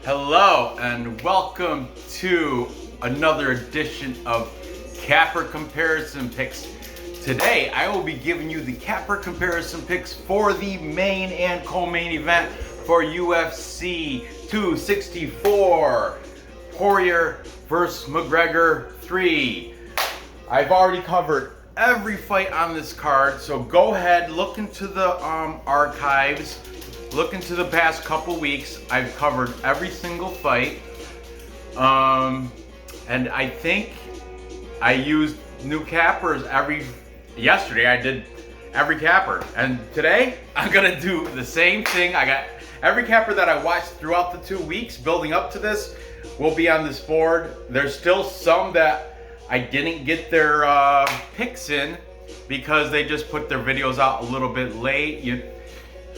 Hello and welcome to another edition of Capper Comparison Picks. Today I will be giving you the Capper Comparison Picks for the main and co-main event for UFC 264, Poirier versus McGregor 3. I've already covered every fight on this card, so go ahead, look into the archives. Look into the past couple weeks. I've covered every single fight. And I think I used new cappers yesterday I did every capper. And today I'm gonna do the same thing. I got every capper that I watched throughout the 2 weeks building up to this will be on this board. There's still some that I didn't get their picks in because they just put their videos out a little bit late.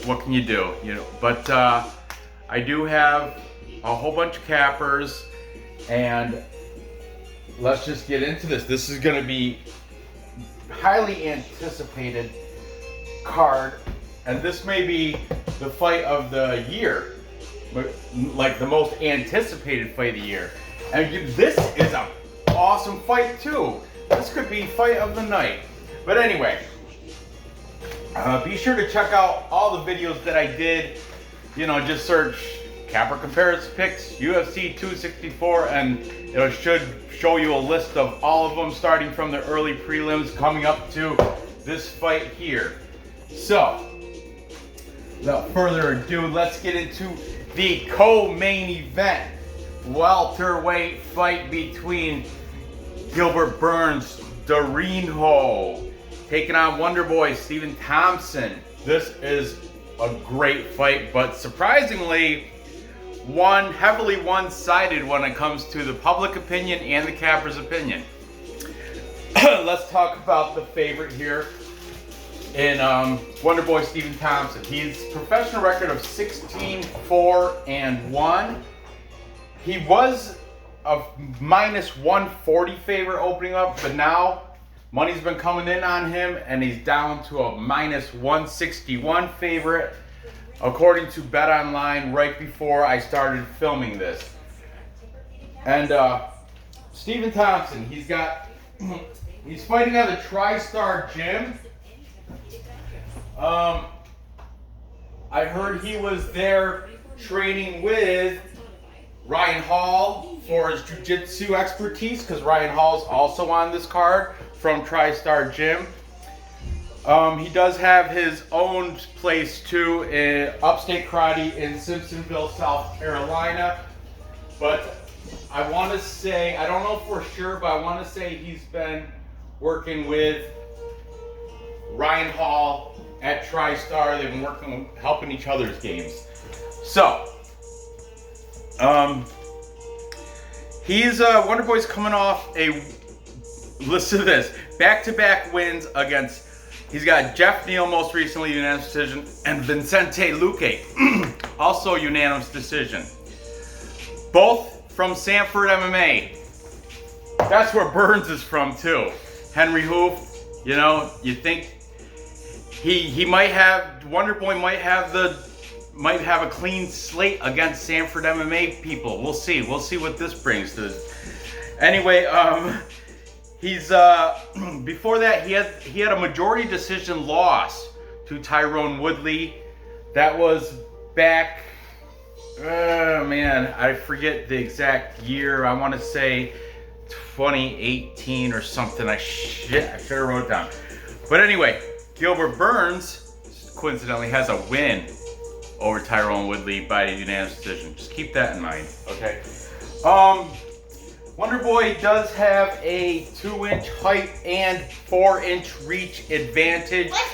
What can you do? But I do have a whole bunch of cappers, and let's just get into this. This is going to be highly anticipated card, and this may be the fight of the year, like the most anticipated fight of the year. And this is an awesome fight too. This could be fight of the night. But anyway. Be sure to check out all the videos that I did. Just search Capper Comparison Picks UFC 264 and it should show you a list of all of them, starting from the early prelims coming up to this fight here. So, without further ado, let's get into the co-main event. Welterweight fight between Gilbert Burns, Dorino, taking on Wonderboy Stephen Thompson. This is a great fight, but surprisingly, heavily one-sided when it comes to the public opinion and the capper's opinion. Let's talk about the favorite here in Wonderboy Stephen Thompson. He's professional record of 16-4-1. He was a minus 140 favorite opening up, but now money's been coming in on him, and he's down to a minus 161 favorite, according to BetOnline, right before I started filming this. And Stephen Thompson, he's fighting at the TriStar Gym. I heard he was there training with Ryan Hall for his jiu-jitsu expertise, because Ryan Hall's also on this card from TriStar Gym. He does have his own place too in Upstate Karate in Simpsonville, South Carolina. But I want to say, I don't know for sure, but I want to say he's been working with Ryan Hall at TriStar. They've been helping each other's games. So, Wonderboy's coming off listen to this, back-to-back wins against, he's got Jeff Neal most recently, unanimous decision, and Vicente Luque, also unanimous decision. Both from Sanford MMA. That's where Burns is from too. Henry Hoof, you think he might have, Wonderboy might have a clean slate against Sanford MMA people. We'll see what this brings to. Anyway, he's before that he had a majority decision loss to Tyrone Woodley. That was back, I forget the exact year. I want to say 2018 or something. I should have wrote it down. But anyway, Gilbert Burns coincidentally has a win over Tyrone Woodley by a unanimous decision. Just keep that in mind, okay? Wonderboy does have a 2-inch height and 4-inch reach advantage. What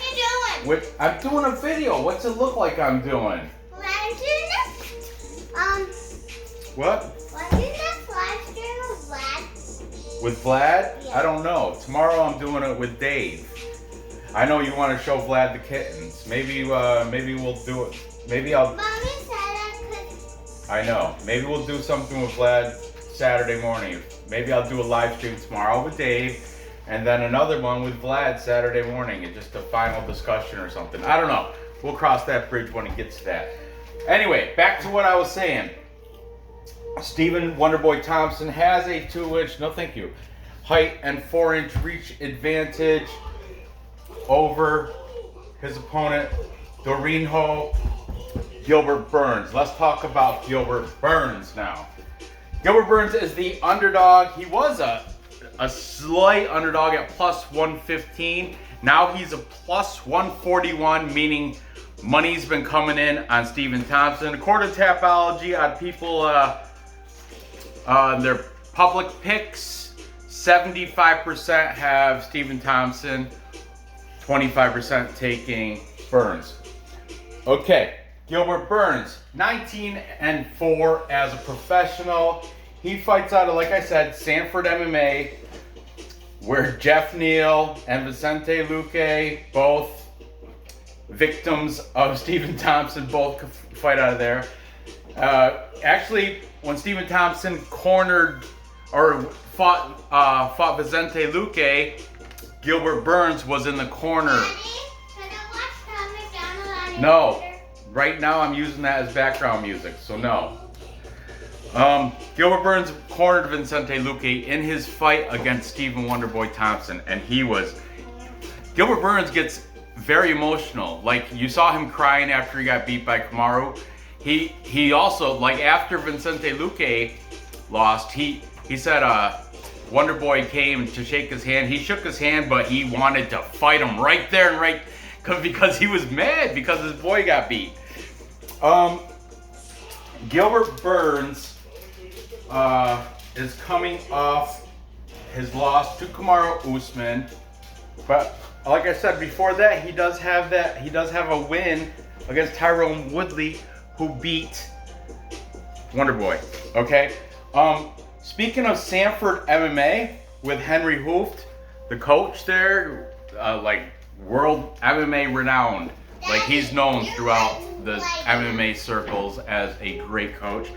you doing? I'm doing a video. What's it look like I'm doing? What I'm doing What? What is this live stream with Vlad? With Vlad? Yeah. I don't know. Tomorrow I'm doing it with Dave. I know you want to show Vlad the kittens. Maybe we'll do it. Maybe I'll. Mommy said I could. I know. Maybe we'll do something with Vlad Saturday morning. Maybe I'll do a live stream tomorrow with Dave, and then another one with Vlad Saturday morning, and just a final discussion or something. I don't know. We'll cross that bridge when it gets to that. Anyway, back to what I was saying. Stephen Wonderboy Thompson has a 2-inch, no thank you, height and 4-inch reach advantage over his opponent, Dorinho Gilbert Burns. Let's talk about Gilbert Burns now. Gilbert Burns is the underdog. He was a slight underdog at plus 115. Now he's a plus 141, meaning money's been coming in on Stephen Thompson. According to Tapology, on people, their public picks, 75% have Stephen Thompson, 25% taking Burns. Okay, Gilbert Burns, 19-4 as a professional. He fights out of, like I said, Sanford MMA, where Jeff Neal and Vicente Luque, both victims of Stephen Thompson, both fight out of there. Actually, when Stephen Thompson cornered or fought Vicente Luque, Gilbert Burns was in the corner. Daddy, can I watch Tom McDonald on No, your right now I'm using that as background music, so no. Gilbert Burns cornered Vicente Luque in his fight against Stephen Wonderboy Thompson, and Gilbert Burns gets very emotional. Like, you saw him crying after he got beat by Kamaru. He also, like, after Vicente Luque lost, he said Wonderboy came to shake his hand. He shook his hand, but he wanted to fight him right there and right, because he was mad because his boy got beat. Gilbert Burns is coming off his loss to Kamaru Usman, but like I said before that, he does have a win against Tyrone Woodley, who beat Wonderboy. Okay. Speaking of Sanford MMA with Henry Hooft, the coach there, like world MMA renowned. Like, he's known throughout the MMA circles as a great coach.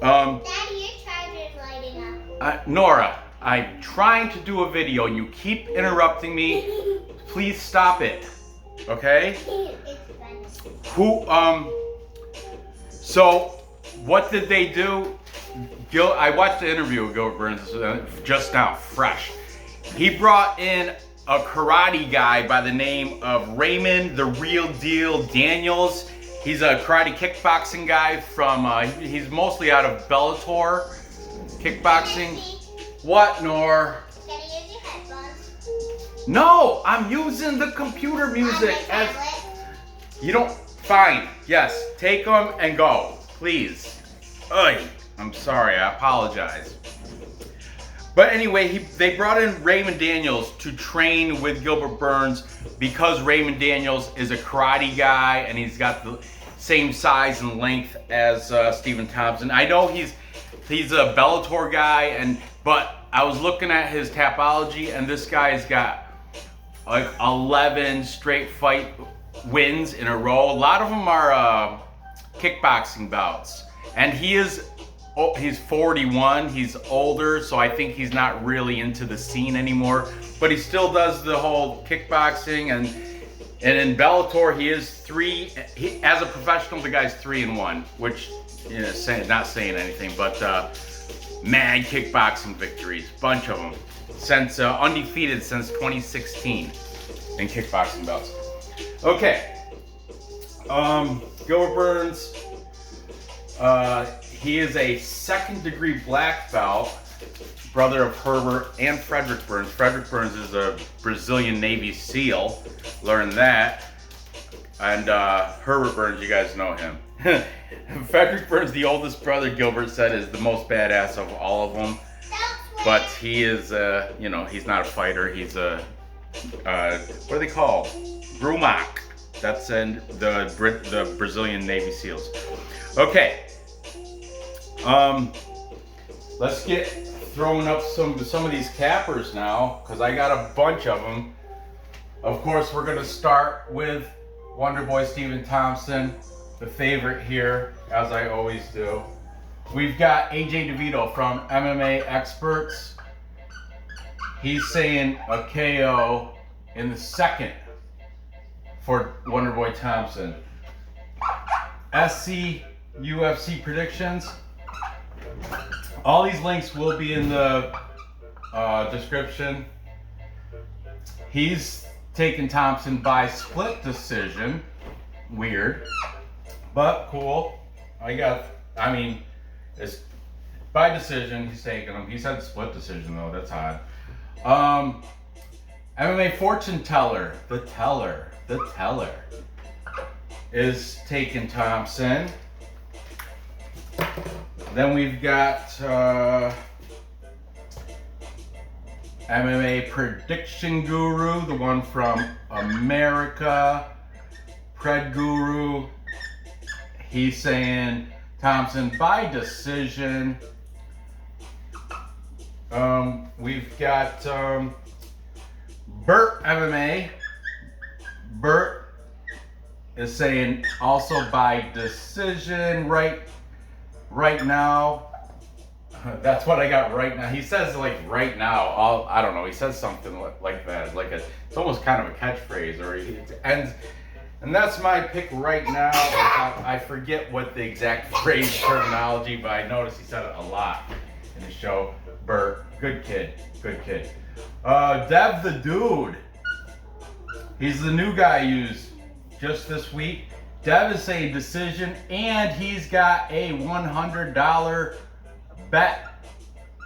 Daddy, your charger's lighting up. Nora, I'm trying to do a video and you keep interrupting me. Please stop it. Okay? It's fun. So what did they do? I watched the interview with Gilbert Burns just now, fresh. He brought in a karate guy by the name of Raymond the Real Deal Daniels. He's a karate kickboxing guy from, he's mostly out of Bellator kickboxing. What, Nor? Can you use your headphones? No, I'm using the computer music. On my tablet? You don't, fine, yes, take them and go, please. Oy, I'm sorry, I apologize. But anyway, they brought in Raymond Daniels to train with Gilbert Burns because Raymond Daniels is a karate guy and he's got the same size and length as Stephen Thompson. I know he's a Bellator guy, but I was looking at his Tapology, and this guy's got like 11 straight fight wins in a row. A lot of them are kickboxing bouts, and he's 41, he's older, so I think he's not really into the scene anymore, but he still does the whole kickboxing, and in Bellator as a professional, the guy's 3-1, which, you know, not saying anything, but mad kickboxing victories, bunch of them, since undefeated since 2016 in kickboxing bouts. Okay, Gilbert Burns, he is a second-degree black belt, brother of Herbert and Frederick Burns. Frederick Burns is a Brazilian Navy SEAL, learned that. And Herbert Burns, you guys know him. Frederick Burns, the oldest brother, Gilbert said, is the most badass of all of them. But he is, you know, he's not a fighter. He's a, what are they called? Brumak. That's in the Brazilian Navy SEALs. Okay. Let's get throwing up some of these cappers now, because I got a bunch of them. Of course, we're going to start with Wonderboy Stephen Thompson, the favorite here, as I always do. We've got AJ DeVito from MMA Experts. He's saying a KO in the second for Wonderboy Thompson. SC UFC predictions. All these links will be in the description. He's taken Thompson by split decision. Weird, but cool. I mean, it's by decision. He's taking him. He said split decision though. That's odd. MMA fortune teller, the teller is taking Thompson. Then we've got MMA prediction guru, the one from America, Pred Guru. He's saying Thompson by decision. We've got Bert MMA. Bert is saying also by decision right now. That's what I got right now. He says like right now. I don't know. He says something like that. It's almost kind of a catchphrase, or it ends. And that's my pick right now. I forget what the exact phrase terminology, but I noticed he said it a lot in the show. Bert, good kid. Dev the Dude. He's the new guy I used just this week. Dev is saying decision, and he's got a $100 bet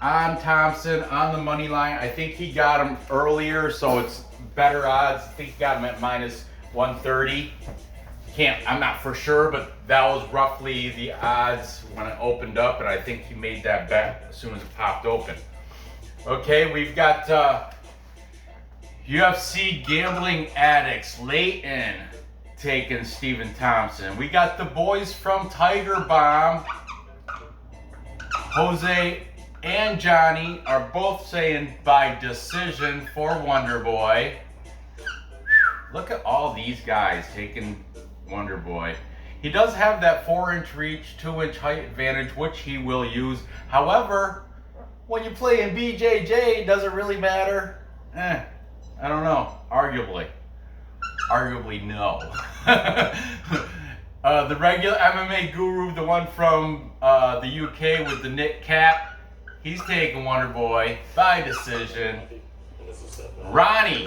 on Thompson on the money line. I think he got him earlier, so it's better odds. I think he got him at minus 130. I'm not for sure, but that was roughly the odds when it opened up, and I think he made that bet as soon as it popped open. Okay, we've got UFC gambling addicts, Leighton taking Stephen Thompson. We got the boys from Tiger Bomb, Jose and Johnny are both saying by decision for Wonder Boy. Look at all these guys taking Wonder Boy. He does have that 4-inch reach, 2-inch height advantage, which he will use. However, when you play in BJJ, does it really matter? I don't know. Arguably no. The regular MMA guru, the one from the UK with the knit cap, he's taking Wonder Boy by decision. Ronnie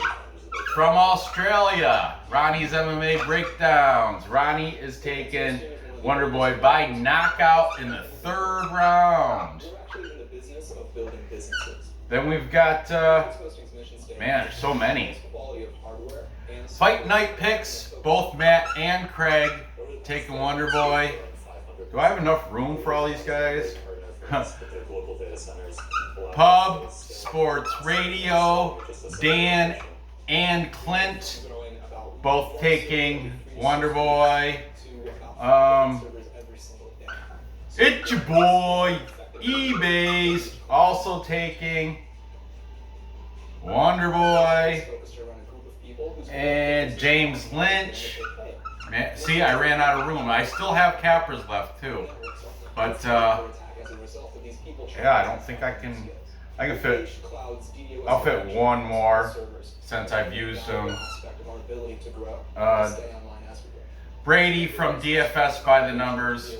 from Australia, Ronnie's MMA breakdowns. Ronnie is taking Wonder Boy by knockout in the 3rd round. Then we've got, man, there's so many. Fight night picks, both Matt and Craig taking Wonder Boy. Do I have enough room for all these guys? Pub Sports Radio, Dan and Clint both taking Wonder Boy. It's your boy eBay's also taking Wonder Boy. And James Lynch. Man, see, I ran out of room. I still have cappers left too, but yeah, I don't think I can fit. I'll fit one more since I've used them. Brady from DFS by the numbers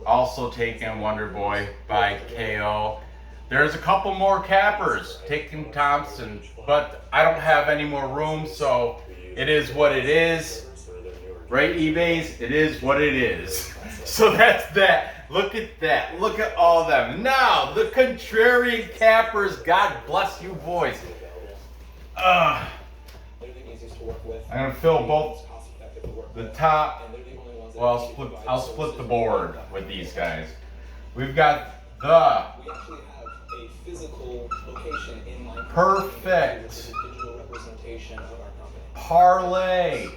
also taking Wonder Boy by KO. There's a couple more cappers taking Thompson, but I don't have any more room, so it is what it is. Right, eBay's? It is what it is. So that's that. Look at that. Look at all of them. Now, the contrarian cappers. God bless you boys. I'm going to fill both the top. Well, I'll split the board with these guys. We've got the perfect parlay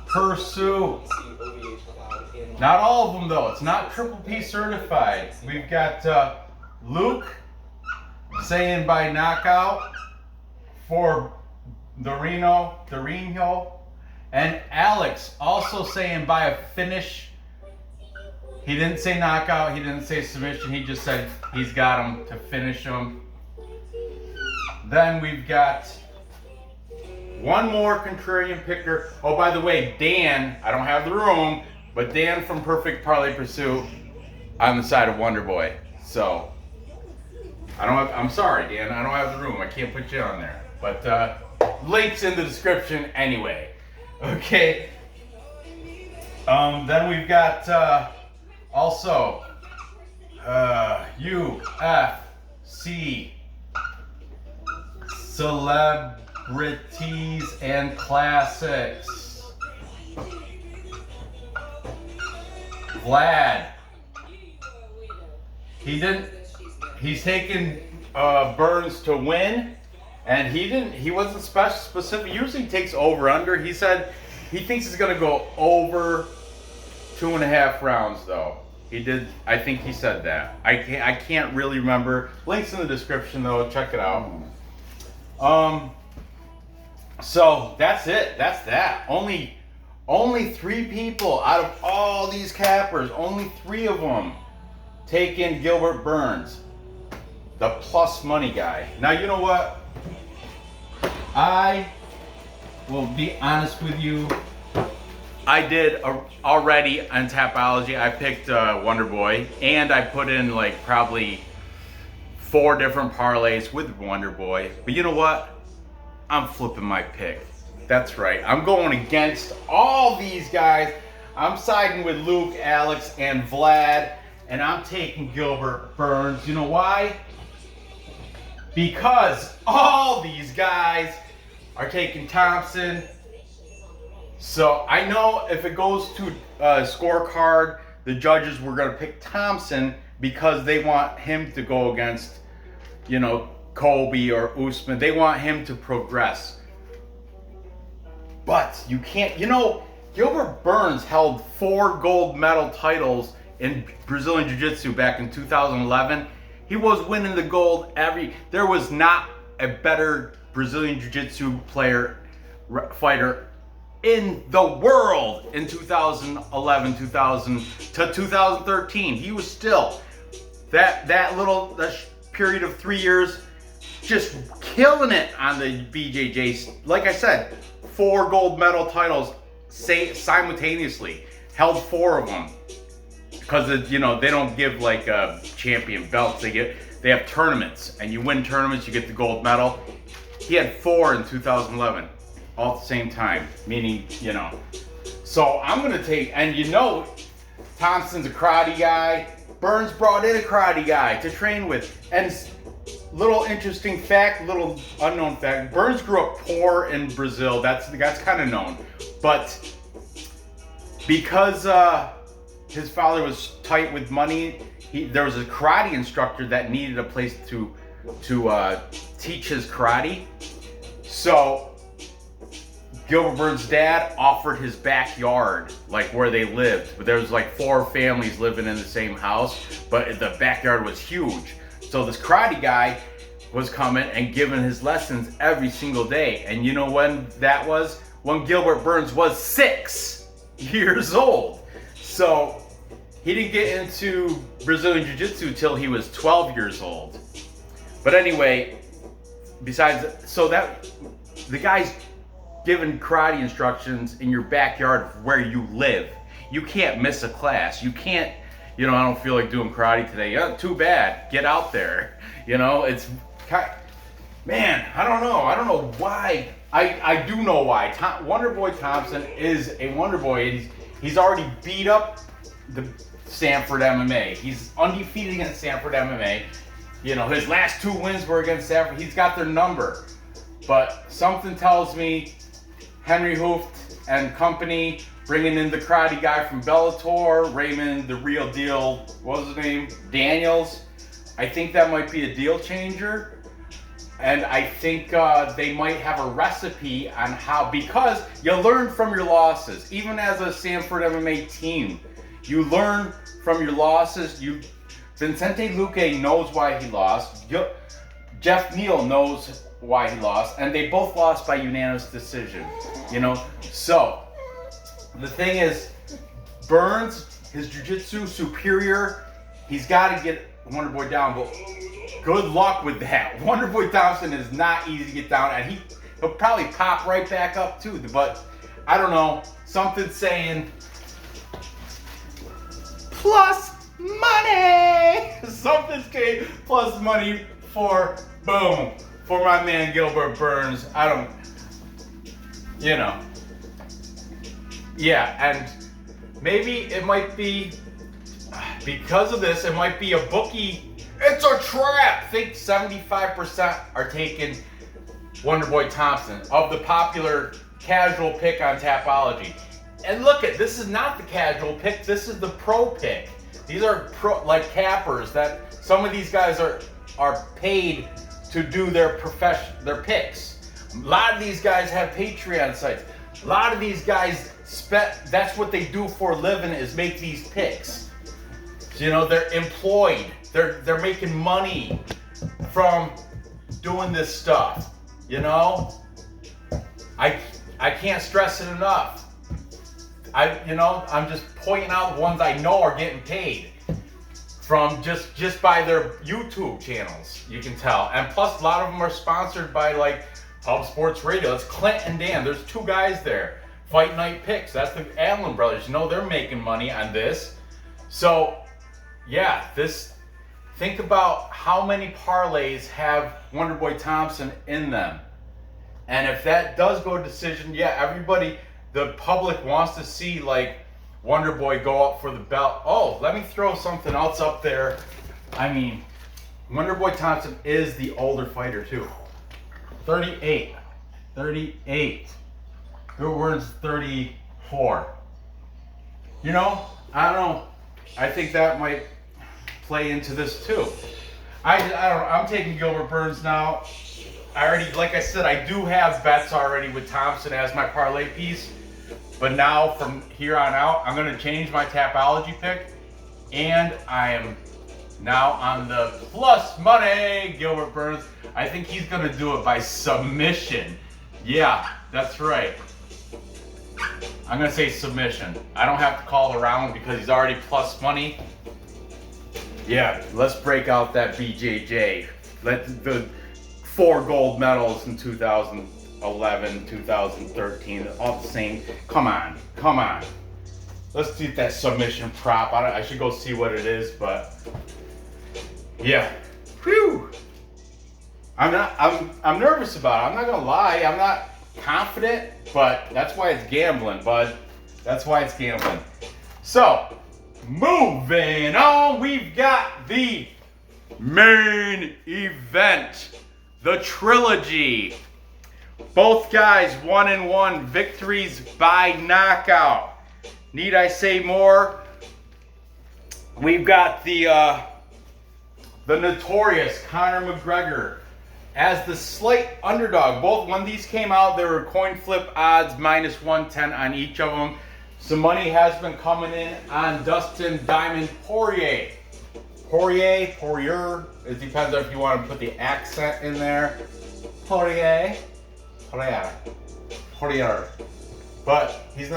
pursuit. Not all of them though. It's not triple P certified. We've got Luke saying by knockout for Dorino, and Alex also saying by a finish. He didn't say knockout, he didn't say submission, he just said he's got him to finish him. Then we've got one more contrarian picker. Oh, by the way, Dan, I don't have the room, But Dan from Perfect Parlay Pursuit on the side of Wonder Boy. So I'm sorry, Dan. I don't have the room. I can't put you on there. But links in the description anyway. Okay. Then we've got also UFC Celebrities and Classics. Vlad. He's taking Burns to win, and he wasn't specific. Usually he takes over under. He said he thinks he's gonna go over 2.5 rounds though. He did. I think he said that. I can't really remember. Links in the description though. Check it out. So that's it. That's that. Only 3 people out of all these cappers. Only 3 of them taking Gilbert Burns, the plus money guy. Now you know what? I will be honest with you. I did already on Tapology. I picked Wonder Boy, and I put in like probably 4 different parlays with Wonder Boy. But you know what? I'm flipping my pick. That's right. I'm going against all these guys. I'm siding with Luke, Alex, and Vlad, and I'm taking Gilbert Burns. You know why? Because all these guys are taking Thompson. So I know if it goes to scorecard, the judges were going to pick Thompson because they want him to go against, you know, Kobe or Usman. They want him to progress. But you can't, you know, Gilbert Burns held 4 gold medal titles in Brazilian Jiu-Jitsu back in 2011. He was winning the gold there was not a better Brazilian Jiu-Jitsu fighter in the world in 2011, 2000 to 2013. He was still that period of 3 years just killing it on the BJJs. Like I said, 4 gold medal titles simultaneously, held 4 of them. Because you know they don't give like champion belts. They have tournaments, and you win tournaments, you get the gold medal. He had 4 in 2011, all at the same time. Meaning, you know. So I'm gonna take, and you know, Thompson's a karate guy. Burns brought in a karate guy to train with. And little interesting fact, little unknown fact. Burns grew up poor in Brazil. That's kind of known, but because his father was tight with money, there was a karate instructor that needed a place to teach his karate. So Gilbert Burns' dad offered his backyard, like where they lived. But there was like 4 families living in the same house, but the backyard was huge. So this karate guy was coming and giving his lessons every single day. And you know when that was? When Gilbert Burns was 6 years old. So he didn't get into Brazilian Jiu-Jitsu till he was 12 years old. But anyway, so that the guy's giving karate instructions in your backyard where you live. You can't miss a class. You can't, you know, I don't feel like doing karate today. Oh, too bad. Get out there. You know, it's man, I don't know why. I do know why. Wonder Boy Thompson is a Wonder Boy. He's already beat up the Sanford MMA. He's undefeated against Sanford MMA. You know, his last 2 wins were against Sanford. He's got their number. But something tells me Henry Hooft and company bringing in the karate guy from Bellator, Raymond, the real deal, what was his name? Daniels. I think that might be a deal changer. And I think they might have a recipe on how, because you learn from your losses. Even as a Sanford MMA team, you learn from your losses. Vincente Luque knows why he lost. Jeff Neal knows why he lost, and they both lost by unanimous decision. You know, so the thing is, Burns, his jiu-jitsu superior. He's got to get Wonder Boy down, but good luck with that. Wonder Boy Thompson is not easy to get down, and he'll probably pop right back up too. But I don't know. Something's saying plus money. Something's K plus money for boom for my man Gilbert Burns. I don't, you know. Yeah, and maybe it might be because of this. It might be a bookie. It's a trap. I think 75% are taking Wonderboy Thompson of the popular casual pick on Tapology. And look at this, is not the casual pick, this is the pro pick. These are pro, like cappers, that some of these guys are paid to do their picks. A lot of these guys have Patreon sites. A lot of these guys that's what they do for a living, is make these picks. You know, they're employed. They're making money from doing this stuff. You know? I can't stress it enough. I'm just pointing out the ones I know are getting paid from just by their YouTube channels, you can tell. And plus, a lot of them are sponsored by like Hub Sports Radio. It's Clint and Dan. There's two guys there. Fight Night Picks. That's the Allen brothers. You know, they're making money on this. So, yeah, think about how many parlays have Wonderboy Thompson in them. And if that does go to decision, yeah, everybody, the public wants to see like Wonderboy go up for the belt. Oh, let me throw something else up there. I mean, Wonderboy Thompson is the older fighter too. 38. Gilbert's 34. You know, I don't know. I think that might play into this too. I don't know. I'm taking Gilbert Burns now. I already, like I said, I do have bets already with Thompson as my parlay piece. But now, from here on out, I'm going to change my Tapology pick. And I am now on the plus money Gilbert Burns. I think he's going to do it by submission. Yeah, that's right. I'm going to say submission. I don't have to call the round because he's already plus money. Yeah, let's break out that BJJ. Let the 4 gold medals in 2011, 2013, all the same. Come on. Let's do that submission prop. I should go see what it is, but yeah. Whew. I'm nervous about it. I'm not gonna lie. I'm not confident, but that's why it's gambling, bud. That's why it's gambling. So, moving on, we've got the main event. The trilogy. Both guys 1-1 victories by knockout. Need I say more? We've got the notorious Conor McGregor as the slight underdog. Both when these came out, there were coin flip odds -110 on each of them. Some money has been coming in on Dustin Diamond Poirier. Poirier. It depends on if you want to put the accent in there. Poirier. But he's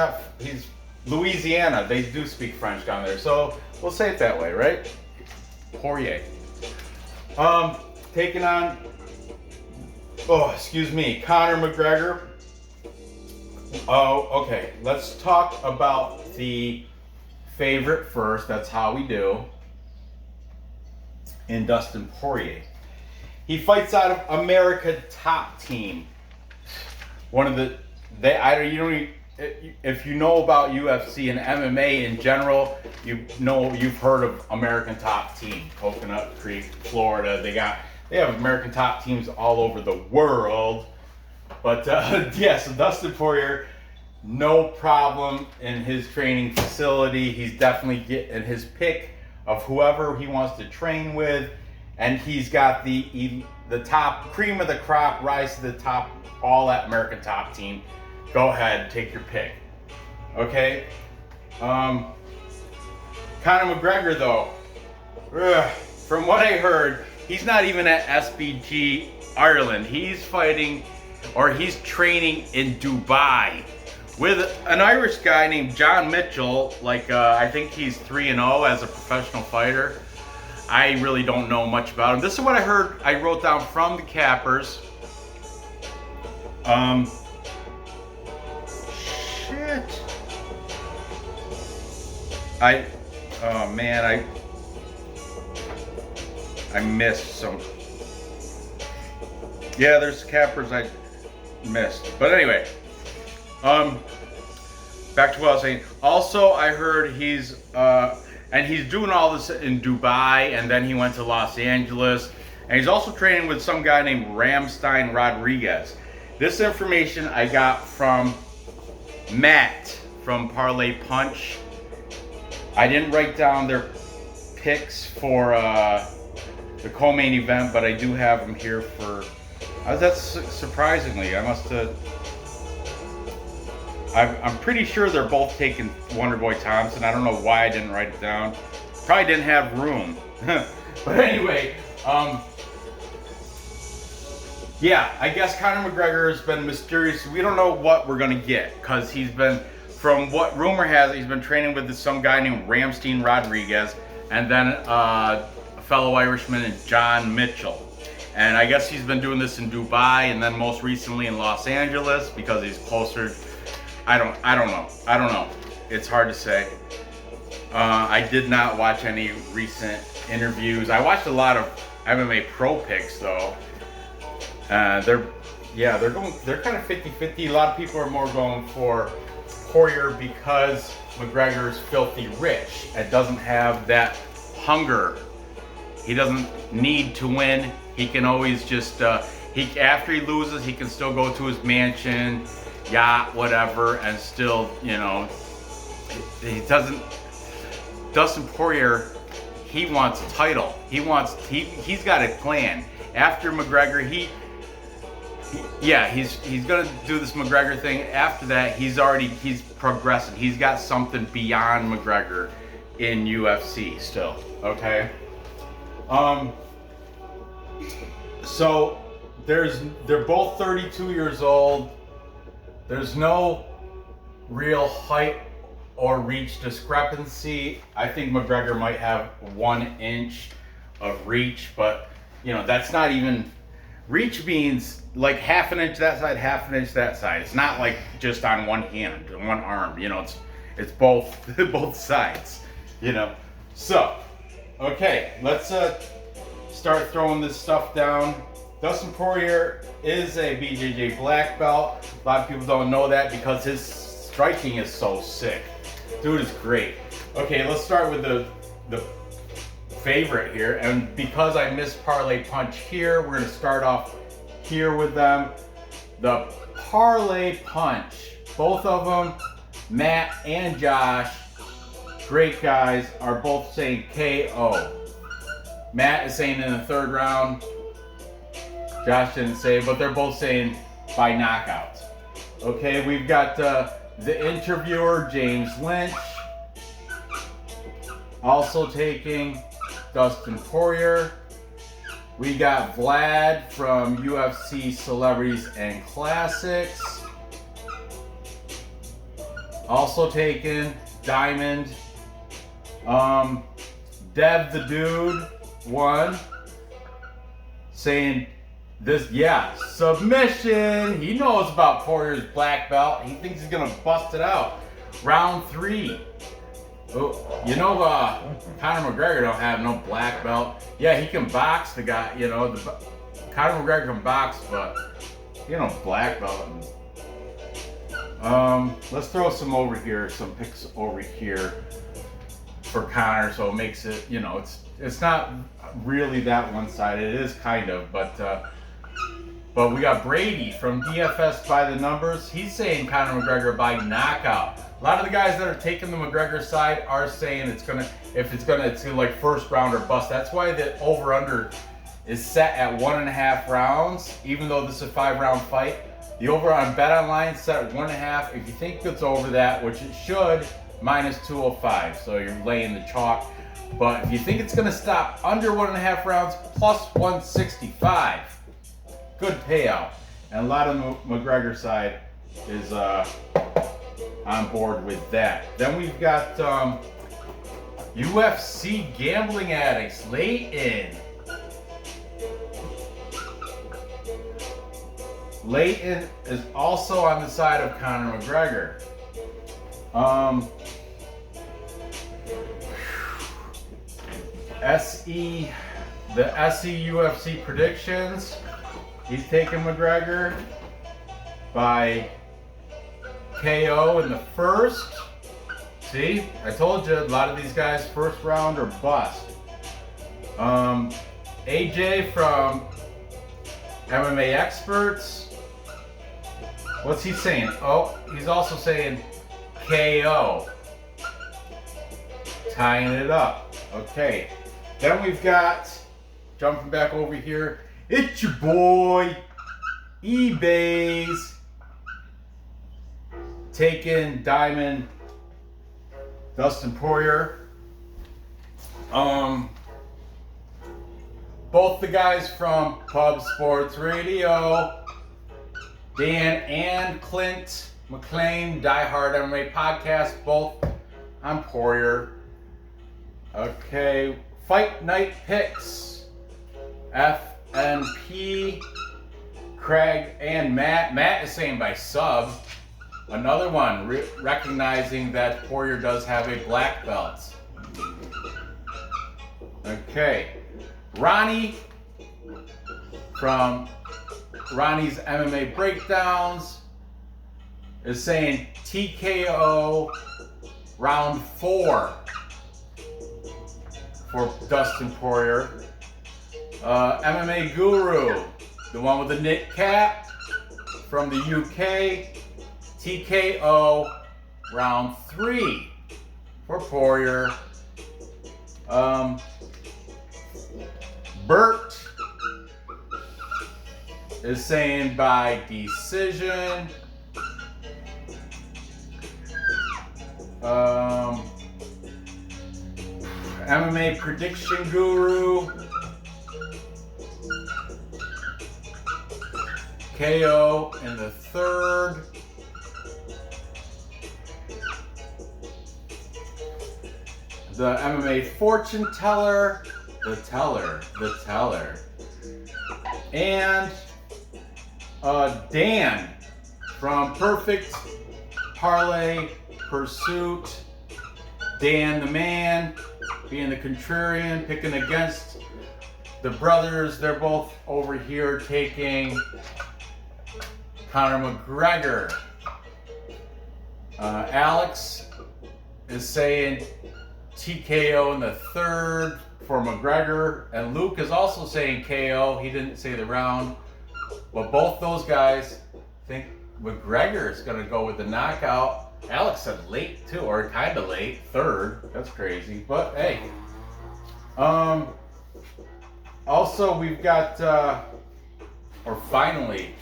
Louisiana. They do speak French down there. So we'll say it that way, right? Poirier. Taking on, Conor McGregor. Oh, okay. Let's talk about the favorite first. That's how we do. In Dustin Poirier. He fights out of America Top Team. One of the, if you know about UFC and MMA in general, you've heard of American Top Team, Coconut Creek, Florida. They have American Top Teams all over the world. But yeah, so Dustin Poirier, no problem in his training facility. He's definitely getting his pick of whoever he wants to train with, and he's got the top cream of the crop, rise to the top, all that American Top Team. Go ahead, take your pick. Okay. Conor McGregor though, from what I heard, he's not even at SBG Ireland. He's fighting, or he's training in Dubai with an Irish guy named John Mitchell. I think he's 3-0 as a professional fighter. I really don't know much about him. This is what I heard. I wrote down from the cappers. Oh man, I missed some. Yeah, there's cappers I missed. But anyway, back to what I was saying. Also, I heard he's doing all this in Dubai, and then he went to Los Angeles, and he's also training with some guy named Ramstein Rodriguez. This information I got from Matt from Parlay Punch. I didn't write down their picks for the co-main event, but I do have them here for. That's surprisingly. I'm pretty sure they're both taking Wonderboy Thompson. I don't know why I didn't write it down. Probably didn't have room. But anyway, yeah, I guess Conor McGregor has been mysterious. We don't know what we're gonna get because he's been, from what rumor has it, he's been training with some guy named Ramstein Rodriguez, and then a fellow Irishman, John Mitchell. And I guess he's been doing this in Dubai, and then most recently in Los Angeles because he's closer. I don't know. It's hard to say. I did not watch any recent interviews. I watched a lot of MMA pro picks though. They're kind of 50-50. A lot of people are more going for Poirier because McGregor is filthy rich and doesn't have that hunger. He doesn't need to win. He can always just after he loses, he can still go to his mansion, yacht, whatever, and still, he doesn't. Dustin Poirier, he wants a title. He's got a plan. After McGregor, he's gonna do this McGregor thing. After that, he's progressing. He's got something beyond McGregor in UFC still. Okay. So they're both 32 years old. There's no real height or reach discrepancy. I think McGregor might have 1 inch of reach, but that's not even. Reach means like half an inch that side, half an inch that side. It's not like just on one hand, one arm. It's both both sides. So, okay, let's start throwing this stuff down. Dustin Poirier is a BJJ black belt. A lot of people don't know that because his striking is so sick. Dude is great. Okay, let's start with the favorite here. And because I missed Parlay Punch here, we're going to start off here with them. The Parlay Punch, both of them, Matt and Josh, great guys, are both saying KO. Matt is saying in the 3rd round. Josh didn't say, but they're both saying by knockout. Okay, we've got the interviewer, James Lynch, also taking Dustin Poirier. We got Vlad from UFC Celebrities and Classics, also taking Diamond. Dev the Dude won, saying submission. He knows about Poirier's black belt. He thinks he's gonna bust it out. Round 3. Oh, Conor McGregor don't have no black belt. Yeah, he can box the guy. Conor McGregor can box, but black belt. Let's throw some over here, some picks over here for Conor, so it makes it, it's not really that one-sided. It is kind of, but we got Brady from DFS by the numbers. He's saying Conor McGregor by knockout. A lot of the guys that are taking the McGregor side are saying it's gonna like 1st round or bust. That's why the over/under is set at 1.5 rounds, even though this is a 5-round fight. The over on BetOnline is set at 1.5. If you think it's over that, which it should, -205. So you're laying the chalk. But if you think it's gonna stop under 1.5 rounds, +165. Good payout. And a lot of the McGregor side is on board with that. Then we've got UFC gambling addicts, Leighton. Leighton is also on the side of Conor McGregor. the SE UFC predictions. He's taking McGregor by KO in the first. See, I told you a lot of these guys first round or bust. AJ from MMA Experts. What's he saying? Oh, he's also saying KO. Tying it up. Okay. Then we've got, jumping back over here, it's your boy, eBay's, taking Diamond, Dustin Poirier. Both the guys from Pub Sports Radio, Dan and Clint McLean, Die Hard MMA Podcast, both on Poirier. Okay, Fight Night Picks, FNP, Craig and Matt. Matt is saying by sub. Another one, recognizing that Poirier does have a black belt. Okay, Ronnie from Ronnie's MMA Breakdowns is saying TKO round 4 for Dustin Poirier. MMA Guru, the one with the knit cap from the UK, TKO round 3 for Poirier. Bert is saying by decision. MMA Prediction Guru, KO in the third. The MMA Fortune Teller, the teller, and Dan from Perfect Parlay Pursuit. Dan the man, being the contrarian, picking against the brothers. They're both over here taking Conor McGregor. Alex is saying TKO in the third for McGregor, and Luke is also saying KO. He didn't say the round, but both those guys think McGregor is going to go with the knockout. Alex said late too, or kind of late, third. That's crazy, but hey. Also we've got, finally,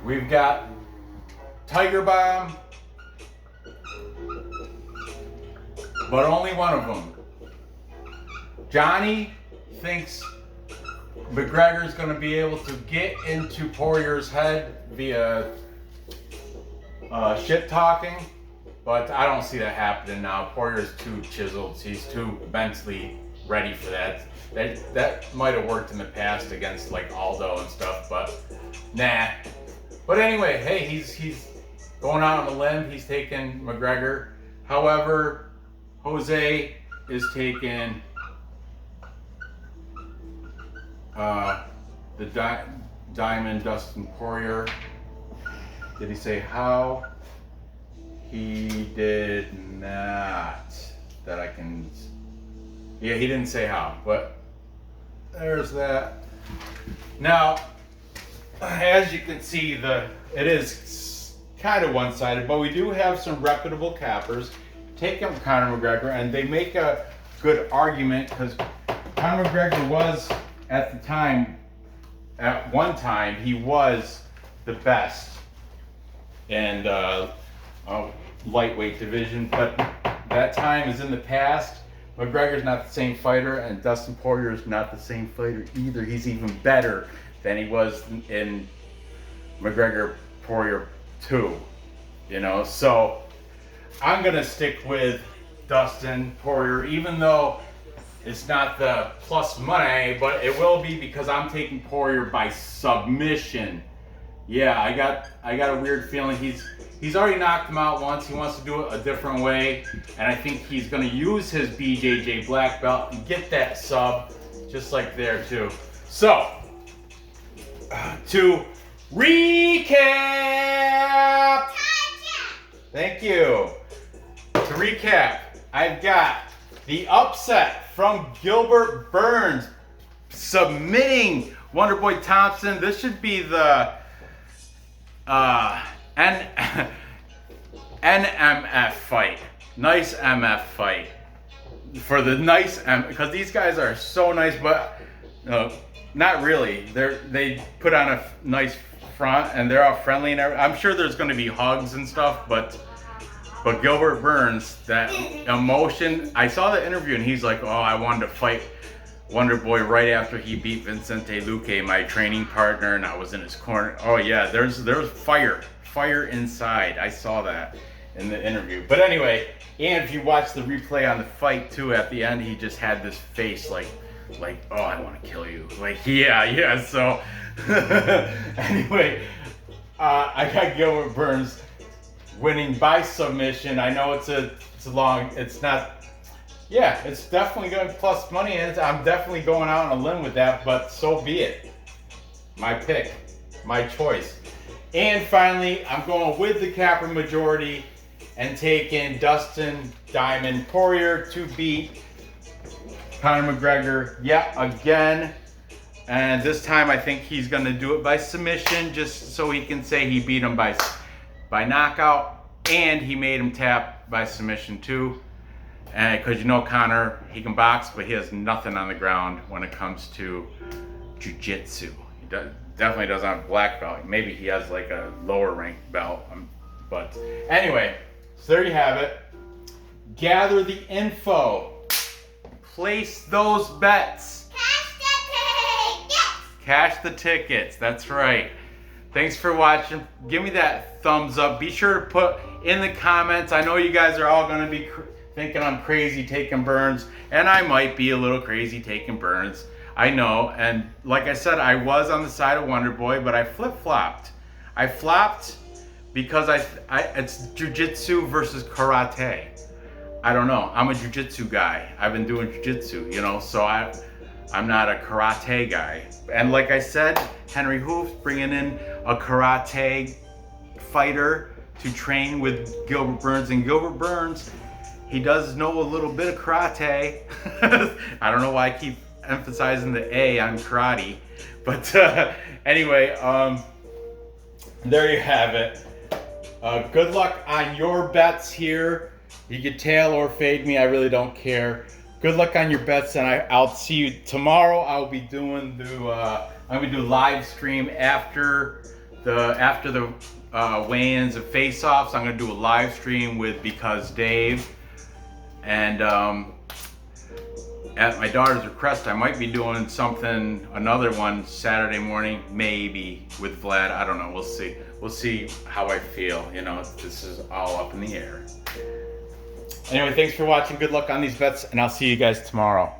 we've got Tiger Bomb, but only one of them. Johnny thinks McGregor's going to be able to get into Poirier's head via shit talking, but I don't see that happening now. Poirier's too chiseled. He's too mentally ready for that. That might have worked in the past against like Aldo and stuff, but nah. But anyway, hey, he's going out on a limb. He's taking McGregor. However, Jose is taking the Diamond Dustin Poirier. Did he say how? He did not. That I can. Yeah, he didn't say how, but there's that. Now, as you can see, it is kind of one-sided, but we do have some reputable cappers taking Conor McGregor, and they make a good argument because Conor McGregor was at one time, he was the best in lightweight division, but that time is in the past. McGregor's not the same fighter, and Dustin Poirier is not the same fighter either. He's even better than he was in McGregor Poirier 2, so I'm gonna stick with Dustin Poirier, even though it's not the plus money, but it will be because I'm taking Poirier by submission. Yeah, I got a weird feeling he's already knocked him out once. He wants to do it a different way, and I think he's gonna use his BJJ black belt and get that sub, just like there too. So, to recap. Thank you. To recap, I've got the upset from Gilbert Burns submitting Wonderboy Thompson. This should be the NMF fight. Nice MF fight. For the nice because these guys are so nice, but not really. They put on a nice front and they're all friendly and everything. I'm sure there's going to be hugs and stuff, but Gilbert Burns, that emotion. I saw the interview and he's like, "Oh, I wanted to fight Wonderboy right after he beat Vicente Luque, my training partner, and I was in his corner." Oh yeah, there's fire inside. I saw that in the interview. But anyway, and if you watch the replay on the fight too, at the end he just had this face like, oh, I want to kill you. Like, yeah. So anyway, I got Gilbert Burns winning by submission. I know it's long. It's not. Yeah, it's definitely going to plus money, and I'm definitely going out on a limb with that, but so be it. My pick, my choice. And finally, I'm going with the capper majority and taking Dustin Diamond Poirier to beat Conor McGregor yet again. And this time I think he's going to do it by submission, just so he can say he beat him by knockout, and he made him tap by submission too. And because Conor, he can box, but he has nothing on the ground when it comes to jiu-jitsu. He definitely doesn't have a black belt. Maybe he has like a lower ranked belt. But anyway, so there you have it. Gather the info. Place those bets. Cash the tickets. That's right. Thanks for watching. Give me that thumbs up. Be sure to put in the comments. I know you guys are all going to be thinking I'm crazy taking Burns, and I might be a little crazy taking Burns. I know, and like I said, I was on the side of Wonderboy, but I flip-flopped. I flopped because it's jiu-jitsu versus karate. I don't know. I'm a jiu-jitsu guy. I've been doing jiu-jitsu, so I'm not a karate guy. And like I said, Henry Hoof's bringing in a karate fighter to train with Gilbert Burns, and Gilbert Burns, he does know a little bit of karate. I don't know why I keep emphasizing the A on karate. But anyway, there you have it. Good luck on your bets here. You can tail or fade me. I really don't care. Good luck on your bets, and I'll see you tomorrow. I'll be doing I'm gonna do live stream after the weigh-ins and face-offs. I'm gonna do a live stream with Because Dave. And at my daughter's request, I might be doing another one Saturday morning, maybe with Vlad. I don't know. We'll see. We'll see how I feel. This is all up in the air. Anyway, thanks for watching. Good luck on these bets, and I'll see you guys tomorrow.